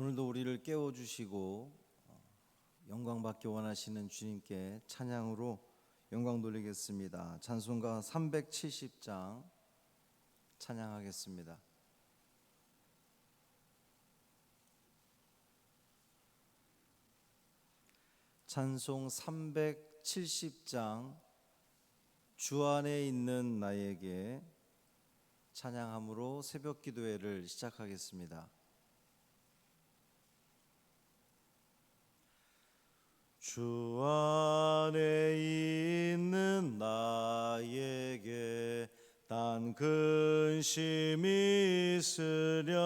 오늘도 우리를 깨워주시고 영광받기 원하시는 주님께 찬양으로 영광 돌리겠습니다. 찬송가 370장 찬양하겠습니다. 찬송 370장 주 안에 있는 나에게 찬양함으로 새벽 기도회를 시작하겠습니다. 주 안에 있는 나에게 단 근심이 있으랴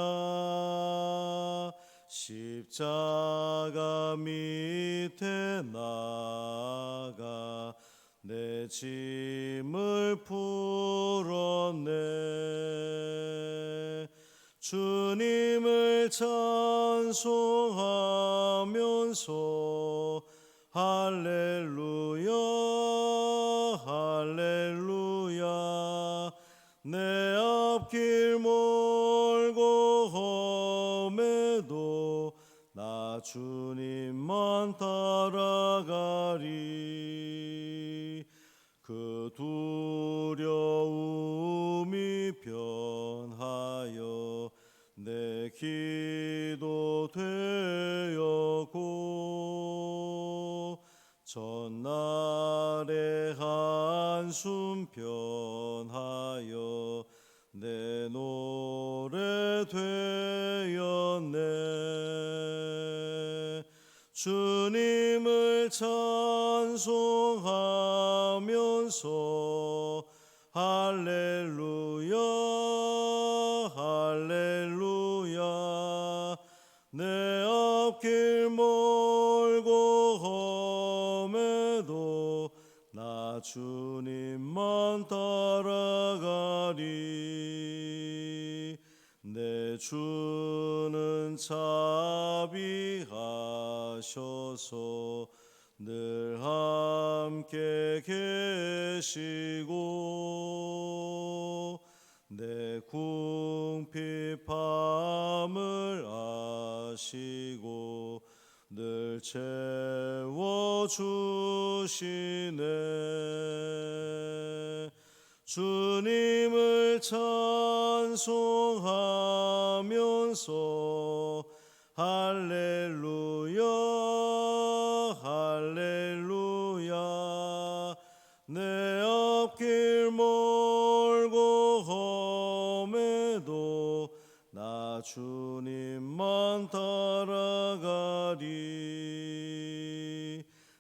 십자가 밑에 나가 내 짐을 풀었네. 주님을 찬송하면서 할렐루야 할렐루야 내 앞길 멀고 험해도 나 주님만 따라가리. 그 두려움이 변하여 내 기도 되었고 전날의 한숨 변하여 내 노래 되었네. 주님을 찬송하면서 할렐루야 할렐루야 내 앞길 멀고 험해도 나 주님만 따라가리. 내 주는 자비하셔서 늘 함께 계시고 내 궁핍함을 아시고 늘 채워주시네. 주님을 찬송하면서 할렐루야 할렐루야 내 앞길 멀고 험해도 나 주님만 따라가리.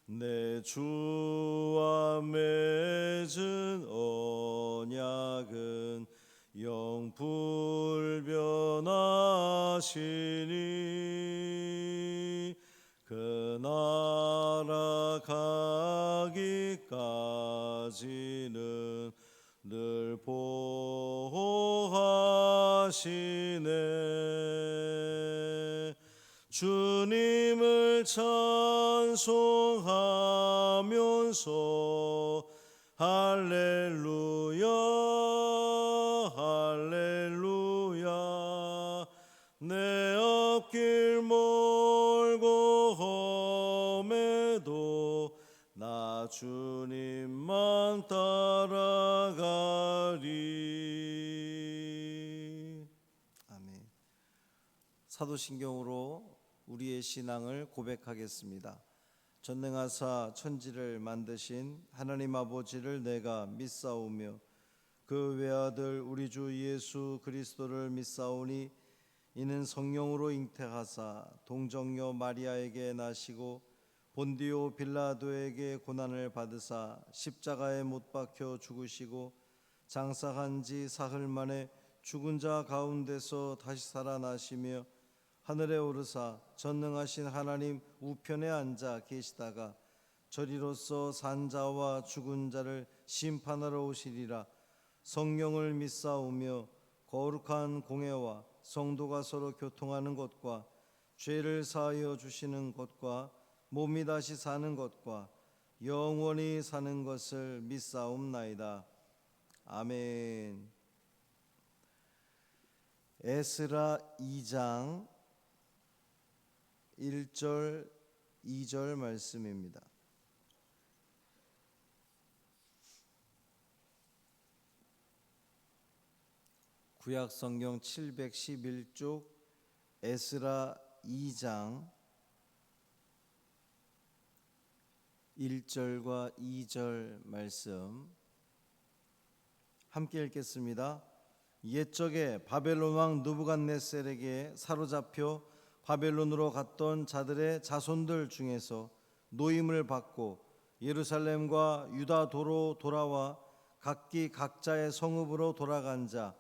내 주와 맺은 언약은 영불변하시니 그 나라 가기까지는 늘 보호하시네. 주님을 찬송하면서 할렐루야 할렐루야 내 앞길 멀고 험해도 나 주님만 따라가리. 아멘. 사도신경으로 우리의 신앙을 고백하겠습니다. 전능하사 천지를 만드신 하나님 아버지를 내가 믿사오며 그 외아들 우리 주 예수 그리스도를 믿사오니 이는 성령으로 잉태하사 동정녀 마리아에게 나시고 본디오 빌라도에게 고난을 받으사 십자가에 못 박혀 죽으시고 장사한 지 사흘 만에 죽은 자 가운데서 다시 살아나시며 하늘에 오르사 전능하신 하나님 우편에 앉아 계시다가 저리로서 산 자와 죽은 자를 심판하러 오시리라. 성령을 믿사오며 거룩한 공회와 성도가 서로 교통하는 것과 죄를 사하여 주시는 것과 몸이 다시 사는 것과 영원히 사는 것을 믿사옵나이다. 아멘. 에스라 2장 1절, 2절 말씀입니다. 구약 성경 711쪽 에스라 2장 1절과 2절 말씀 함께 읽겠습니다. 옛적에 바벨론 왕 느부갓네살에게 사로잡혀 바벨론으로 갔던 자들의 자손들 중에서 노임을 받고 예루살렘과 유다도로 돌아와 각기 각자의 성읍으로 돌아간 자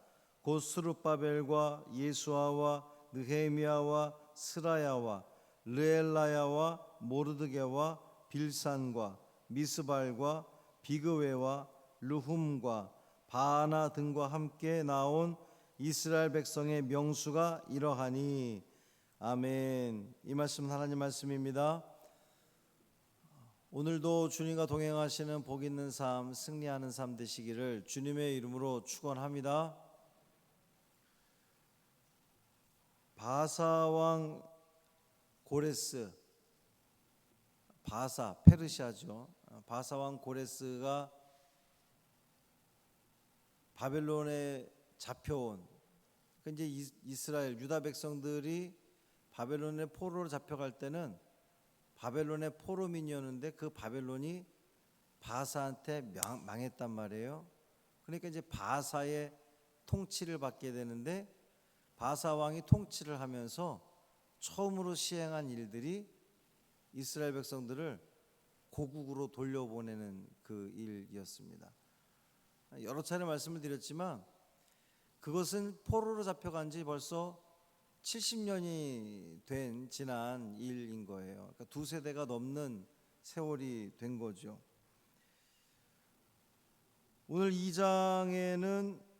곧 스룹바벨과 예수아와 느헤미야와 스라야와 르엘라야와 모르드게와 빌산과 미스발과 비그웨와 르훔과 바하나 등과 함께 나온 이스라엘 백성의 명수가 이러하니. 아멘. 이 말씀은 하나님 말씀입니다. 오늘도 주님과 동행하시는 복 있는 삶, 승리하는 삶 되시기를 주님의 이름으로 축원합니다. 바사 왕 고레스, 바사 페르시아죠. 바사 왕 고레스가 바벨론에 잡혀온, 이제 이스라엘 유다 백성들이 바벨론의 포로로 잡혀갈 때는 바벨론의 포로민이었는데 그 바벨론이 바사한테 망했단 말이에요. 그러니까 이제 바사의 통치를 받게 되는데, 바사 왕이 통치를 하면서 처음으로 시행한 일들이 이스라엘 백성들을 고국으로 돌려보내는 그 일이었습니다. 여러 차례 말씀을 드렸지만 그것은 포로로 잡혀간 지 벌써 70년이 지난 일인 거예요. 그러니까 두 세대가 넘는 세월이 된 거죠. 오늘 2장에는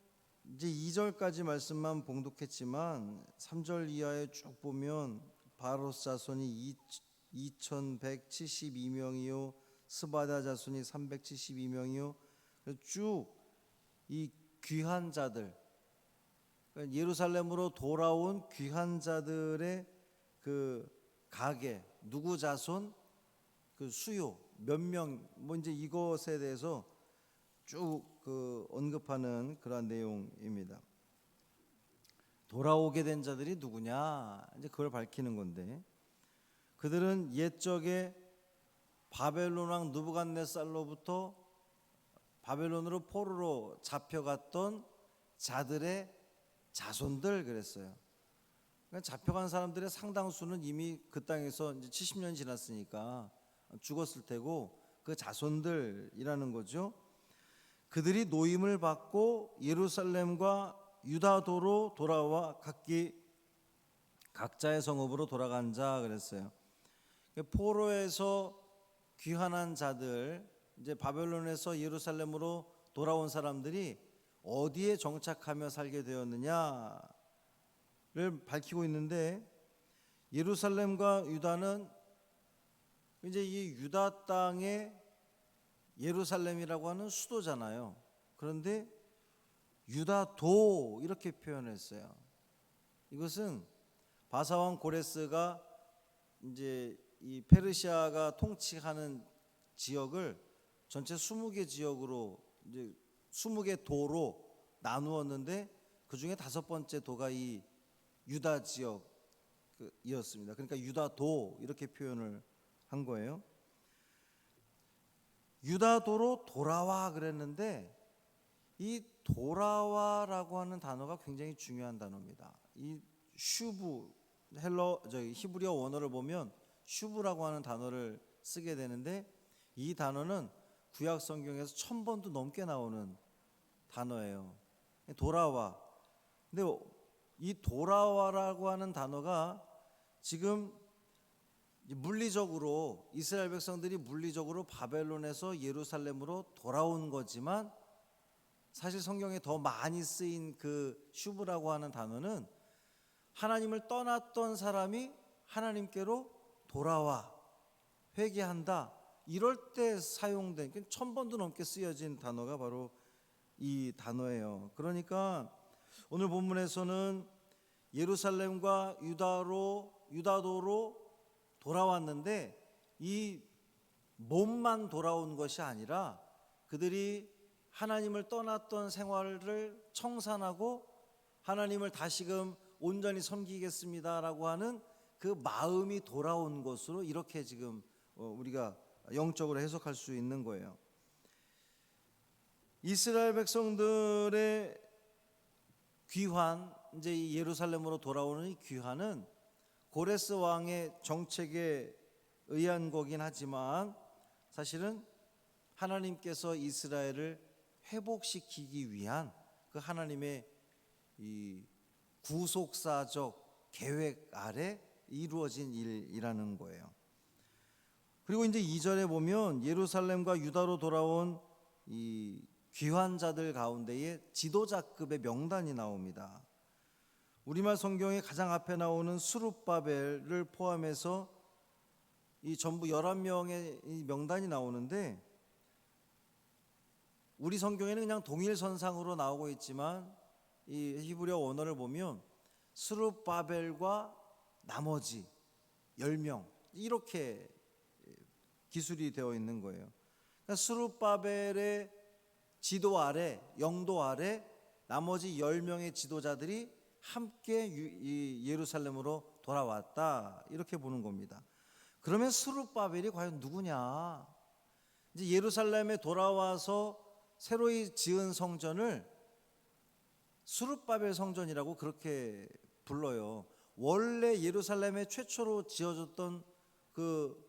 이제 2절까지 말씀만 봉독했지만 3절 이하에 쭉 보면 바로스 자손이 2172명이요 스바다 자손이 372명이요 쭉 이 귀한 자들, 그러니까 예루살렘으로 돌아온 귀한 자들의 그 가계, 누구 자손, 그 수요 몇 명, 뭐 이제 이것에 대해서 쭉 그 언급하는 그러한 내용입니다. 돌아오게 된 자들이 누구냐, 이제 그걸 밝히는 건데, 그들은 옛적에 바벨론 왕 느부갓네살로부터 바벨론으로 포로로 잡혀갔던 자들의 자손들 그랬어요. 그러니까 잡혀간 사람들의 상당수는 이미 그 땅에서 이제 70년이 지났으니까 죽었을 테고 그 자손들이라는 거죠. 그들이 노임을 받고 예루살렘과 유다도로 돌아와 각기 각자의 성읍으로 돌아간 자 그랬어요. 포로에서 귀환한 자들, 이제 바벨론에서 예루살렘으로 돌아온 사람들이 어디에 정착하며 살게 되었느냐를 밝히고 있는데, 예루살렘과 유다는 이제 이 유다 땅의 예루살렘이라고 하는 수도잖아요. 그런데 유다도 이렇게 표현했어요. 이것은 바사왕 고레스가 이제 이 페르시아가 통치하는 지역을 전체 20개 지역으로 이제 20개 도로 나누었는데 그 중에 5번째 도가 이 유다 지역이었습니다. 그러니까 유다도 이렇게 표현을 한 거예요. 유다도로 돌아와 그랬는데 이 돌아와라고 하는 단어가 굉장히 중요한 단어입니다. 이 슈브, 히브리어 원어를 보면 슈브라고 하는 단어를 쓰게 되는데, 이 단어는 구약 성경에서 1000번도 넘게 나오는 단어예요. 돌아와. 근데 이 돌아와라고 하는 단어가 지금 물리적으로 이스라엘 백성들이 물리적으로 바벨론에서 예루살렘으로 돌아온 거지만, 사실 성경에 더 많이 쓰인 그 슈브라고 하는 단어는 하나님을 떠났던 사람이 하나님께로 돌아와 회개한다, 이럴 때 사용된 1000번도 넘게 쓰여진 단어가 바로 이 단어예요. 그러니까 오늘 본문에서는 예루살렘과 유다도로 돌아왔는데 이 몸만 돌아온 것이 아니라 그들이 하나님을 떠났던 생활을 청산하고 하나님을 다시금 온전히 섬기겠습니다라고 하는 그 마음이 돌아온 것으로 이렇게 지금 우리가 영적으로 해석할 수 있는 거예요. 이스라엘 백성들의 귀환, 이제 이 예루살렘으로 돌아오는 이 귀환은 고레스 왕의 정책에 의한 거긴 하지만 사실은 하나님께서 이스라엘을 회복시키기 위한 그 하나님의 이 구속사적 계획 아래 이루어진 일이라는 거예요. 그리고 이제 2절에 보면 예루살렘과 유다로 돌아온 이 귀환자들 가운데에 지도자급의 명단이 나옵니다. 우리말 성경에 가장 앞에 나오는 스룹바벨을 포함해서 이 전부 11명의 이 명단이 나오는데 우리 성경에는 그냥 동일선상으로 나오고 있지만 이 히브리어 원어를 보면 스룹바벨과 나머지 10명 이렇게 기술이 되어 있는 거예요. 그러니까 스룹바벨의 지도 아래, 영도 아래 나머지 10명의 지도자들이 함께 이 예루살렘으로 돌아왔다 이렇게 보는 겁니다. 그러면 스룹바벨이 과연 누구냐? 이제 예루살렘에 돌아와서 새로이 지은 성전을 스룹바벨 성전이라고 그렇게 불러요. 원래 예루살렘에 최초로 지어졌던 그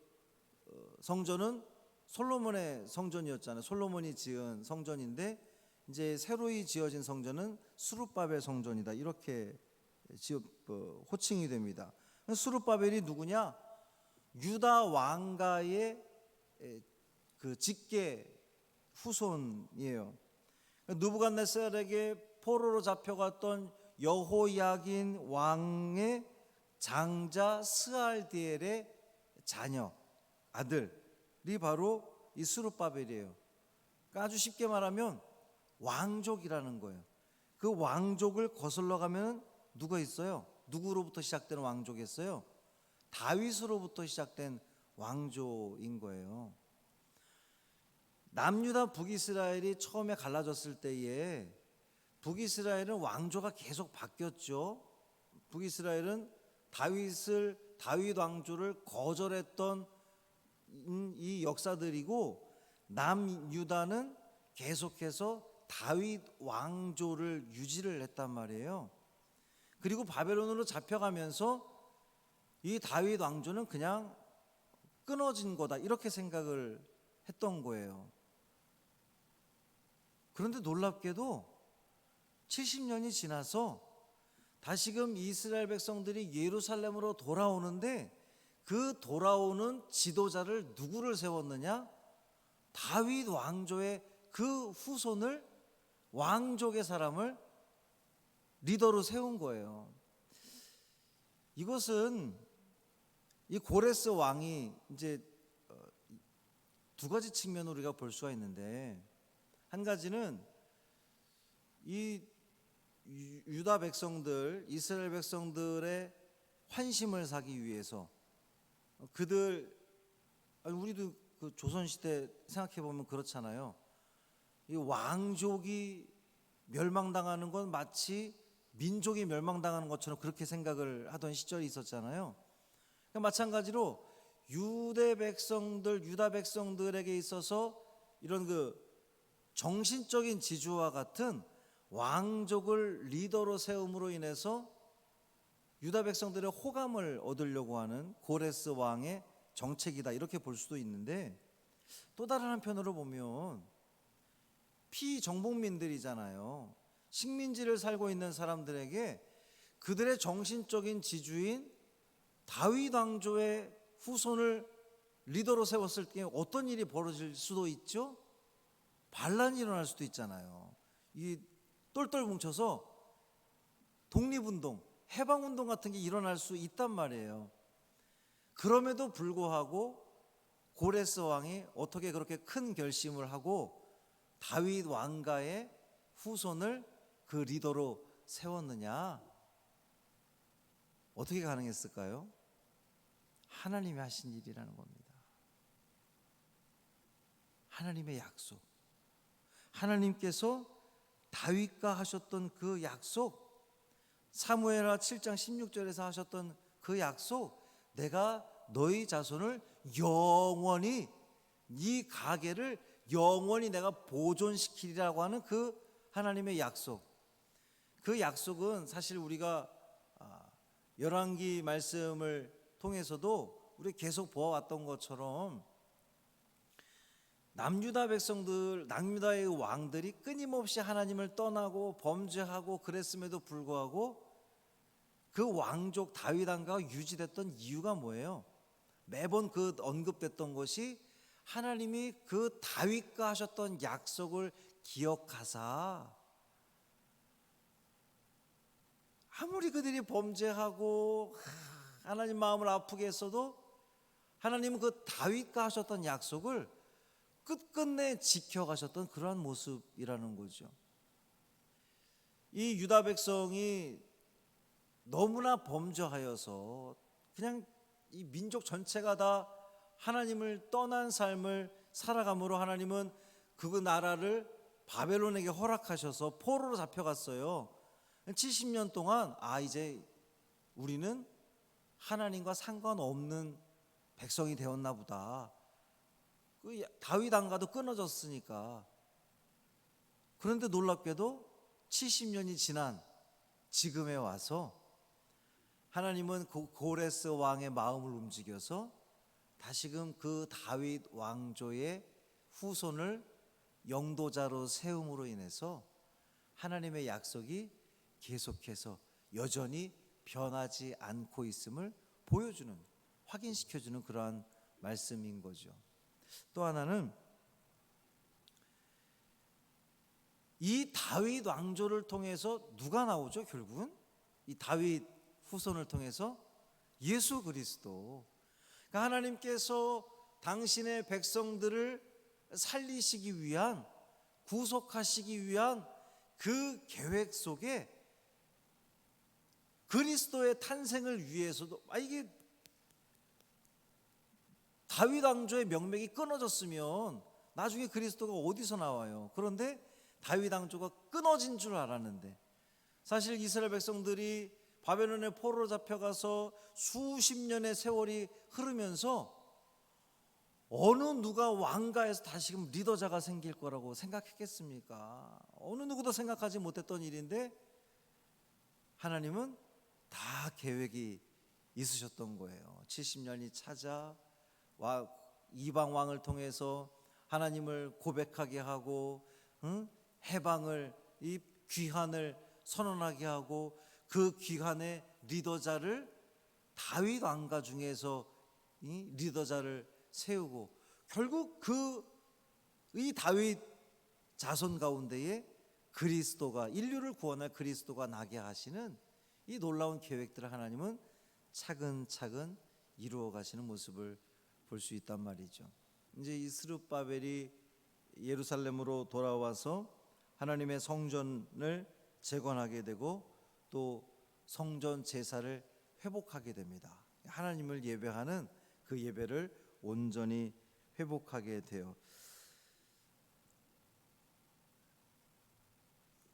성전은 솔로몬의 성전이었잖아요. 솔로몬이 지은 성전인데 이제 새로이 지어진 성전은 스룹바벨 성전이다 이렇게 호칭이 됩니다. 스룹바벨이 누구냐? 유다 왕가의 그 직계 후손이에요. 느부갓네살에게 포로로 잡혀갔던 여호야긴 왕의 장자 스알디엘의 자녀 아들이 바로 이 스룹바벨이에요. 그러니까 아주 쉽게 말하면 왕족이라는 거예요. 그 왕족을 거슬러 가면 누가 있어요? 누구로부터 시작된 왕족이었어요? 다윗으로부터 시작된 왕조인 거예요. 남유다 북이스라엘이 처음에 갈라졌을 때에 북이스라엘은 왕조가 계속 바뀌었죠. 북이스라엘은 다윗 왕조를 거절했던 이 역사들이고 남유다는 계속해서 다윗 왕조를 유지를 했단 말이에요. 그리고 바벨론으로 잡혀가면서 이 다윗 왕조는 그냥 끊어진 거다 이렇게 생각을 했던 거예요. 그런데 놀랍게도 70년이 지나서 다시금 이스라엘 백성들이 예루살렘으로 돌아오는데 그 돌아오는 지도자를 누구를 세웠느냐? 다윗 왕조의 그 후손을 왕족의 사람을 리더로 세운 거예요. 이것은 이 고레스 왕이 이제 두 가지 측면으로 우리가 볼 수가 있는데 한 가지는 이 유다 백성들, 이스라엘 백성들의 환심을 사기 위해서 우리도 그 조선시대 생각해 보면 그렇잖아요. 이 왕족이 멸망당하는 건 마치 민족이 멸망당하는 것처럼 그렇게 생각을 하던 시절이 있었잖아요. 그러니까 마찬가지로 유다 백성들에게 있어서 이런 그 정신적인 지주와 같은 왕족을 리더로 세움으로 인해서 유다 백성들의 호감을 얻으려고 하는 고레스 왕의 정책이다 이렇게 볼 수도 있는데 또 다른 한편으로 보면 피정복민들이잖아요. 식민지를 살고 있는 사람들에게 그들의 정신적인 지주인 다윗 왕조의 후손을 리더로 세웠을 때 어떤 일이 벌어질 수도 있죠? 반란이 일어날 수도 있잖아요. 이 똘똘 뭉쳐서 독립운동, 해방운동 같은 게 일어날 수 있단 말이에요. 그럼에도 불구하고 고레스 왕이 어떻게 그렇게 큰 결심을 하고 다윗 왕가의 후손을 그 리더로 세웠느냐? 어떻게 가능했을까요? 하나님이 하신 일이라는 겁니다. 하나님의 약속, 하나님께서 다윗과 하셨던 그 약속, 사무엘하 7장 16절에서 하셨던 그 약속, 내가 너희 자손을 영원히, 이 가계를 영원히 내가 보존시키리라고 하는 그 하나님의 약속. 그 약속은 사실 우리가 열왕기 말씀을 통해서도 우리 계속 보아왔던 것처럼 남유다 백성들, 남유다의 왕들이 끊임없이 하나님을 떠나고 범죄하고 그랬음에도 불구하고 그 왕족 다윗 왕가가 유지됐던 이유가 뭐예요? 매번 그 언급됐던 것이 하나님이 그 다윗과 하셨던 약속을 기억하사, 아무리 그들이 범죄하고 하나님 마음을 아프게 했어도 하나님은 그 다윗과 하셨던 약속을 끝끝내 지켜가셨던 그러한 모습이라는 거죠. 이 유다 백성이 너무나 범죄하여서 그냥 이 민족 전체가 다 하나님을 떠난 삶을 살아감으로 하나님은 그 나라를 바벨론에게 허락하셔서 포로로 잡혀갔어요. 70년 동안 이제 우리는 하나님과 상관없는 백성이 되었나 보다. 그 다윗 왕가도 끊어졌으니까. 그런데 놀랍게도 70년이 지난 지금에 와서 하나님은 그 고레스 왕의 마음을 움직여서 다시금 그 다윗 왕조의 후손을 영도자로 세움으로 인해서 하나님의 약속이 계속해서 여전히 변하지 않고 있음을 보여주는, 확인시켜주는 그러한 말씀인 거죠. 또 하나는 이 다윗 왕조를 통해서 누가 나오죠? 결국은 이 다윗 후손을 통해서 예수 그리스도. 그러니까 하나님께서 당신의 백성들을 살리시기 위한, 구속하시기 위한 그 계획 속에 그리스도의 탄생을 위해서도, 이게 다윗 왕조의 명맥이 끊어졌으면 나중에 그리스도가 어디서 나와요? 그런데 다윗 왕조가 끊어진 줄 알았는데, 사실 이스라엘 백성들이 바벨론의 포로로 잡혀가서 수십 년의 세월이 흐르면서 어느 누가 왕가에서 다시금 리더자가 생길 거라고 생각했겠습니까? 어느 누구도 생각하지 못했던 일인데 하나님은 다 계획이 있으셨던 거예요. 70년이 찾아 이방 왕을 통해서 하나님을 고백하게 하고, 해방을, 이 귀환을 선언하게 하고, 그 귀환의 리더자를 다윗 왕가 중에서 이 리더자를 세우고, 결국 이 다윗 자손 가운데에 그리스도가, 인류를 구원할 그리스도가 나게 하시는 이 놀라운 계획들을 하나님은 차근차근 이루어 가시는 모습을 볼 수 있단 말이죠. 이제 이 스룹바벨이 예루살렘으로 돌아와서 하나님의 성전을 재건하게 되고 또 성전 제사를 회복하게 됩니다. 하나님을 예배하는 그 예배를 온전히 회복하게 돼요.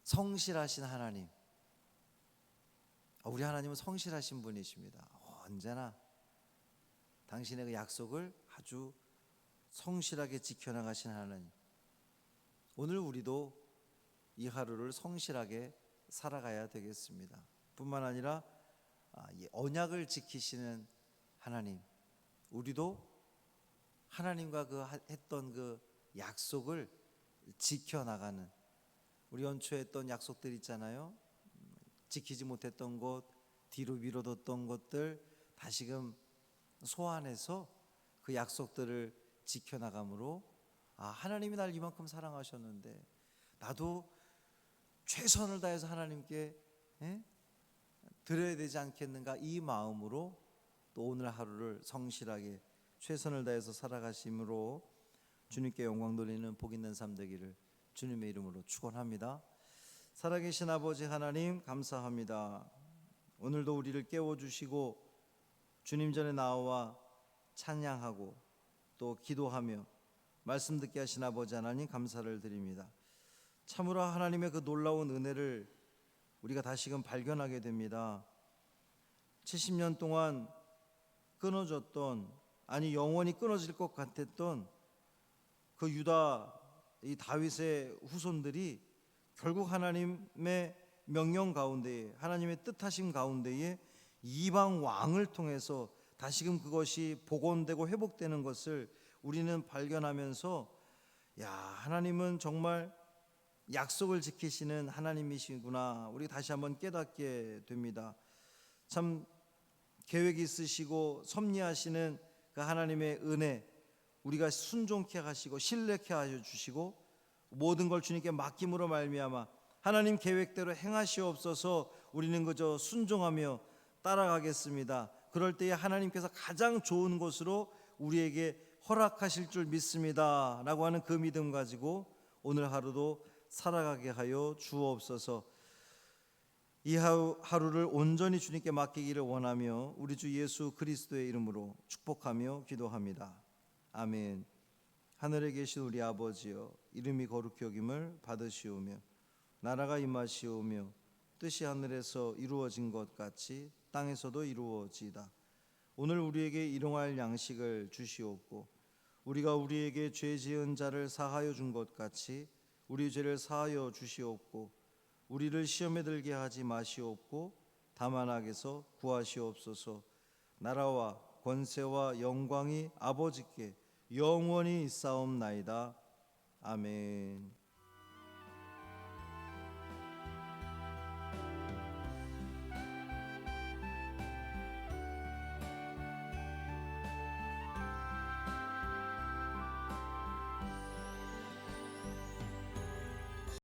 성실하신 하나님, 우리 하나님은 성실하신 분이십니다. 언제나 당신의 그 약속을 아주 성실하게 지켜나가신 하나님, 오늘 우리도 이 하루를 성실하게 살아가야 되겠습니다. 뿐만 아니라 언약을 지키시는 하나님, 우리도 하나님과 했던 그 약속을 지켜나가는, 우리 연초에 했던 약속들 있잖아요. 지키지 못했던 것, 뒤로 미뤄뒀던 것들 다시금 소환해서 그 약속들을 지켜나감으로 하나님이 날 이만큼 사랑하셨는데 나도 최선을 다해서 하나님께 드려야 되지 않겠는가, 이 마음으로 또 오늘 하루를 성실하게 최선을 다해서 살아가심으로 주님께 영광 돌리는 복 있는 삶 되기를 주님의 이름으로 축원합니다. 살아계신 아버지 하나님, 감사합니다. 오늘도 우리를 깨워주시고 주님 전에 나와 찬양하고 또 기도하며 말씀 듣게 하신 아버지 하나님 감사를 드립니다. 참으로 하나님의 그 놀라운 은혜를 우리가 다시금 발견하게 됩니다. 70년 동안 끊어졌던, 아니 영원히 끊어질 것 같았던 그 유다 이 다윗의 후손들이 결국 하나님의 명령 가운데에, 하나님의 뜻하심 가운데에 이방 왕을 통해서 다시금 그것이 복원되고 회복되는 것을 우리는 발견하면서, 야, 하나님은 정말 약속을 지키시는 하나님이시구나, 우리 다시 한번 깨닫게 됩니다. 참 계획이 있으시고 섭리하시는 그 하나님의 은혜, 우리가 순종케 하시고 신뢰케 하여 주시고 모든 걸 주님께 맡김으로 말미암아 하나님 계획대로 행하시옵소서. 우리는 그저 순종하며 따라가겠습니다. 그럴 때에 하나님께서 가장 좋은 곳으로 우리에게 허락하실 줄 믿습니다 라고 하는 그 믿음 가지고 오늘 하루도 살아가게 하여 주옵소서. 이 하루를 온전히 주님께 맡기기를 원하며 우리 주 예수 그리스도의 이름으로 축복하며 기도합니다. 아멘. 하늘에 계신 우리 아버지여, 이름이 거룩히 여김을 받으시오며 나라가 임하시오며 뜻이 하늘에서 이루어진 것 같이 땅에서도 이루어지이다. 오늘 우리에게 일용할 양식을 주시옵고 우리가 우리에게 죄 지은 자를 사하여 준 것 같이 우리 죄를 사하여 주시옵고 우리를 시험에 들게 하지 마시옵고 다만 악에서 구하시옵소서. 나라와 권세와 영광이 아버지께 영원히 있사옵나이다. 아멘.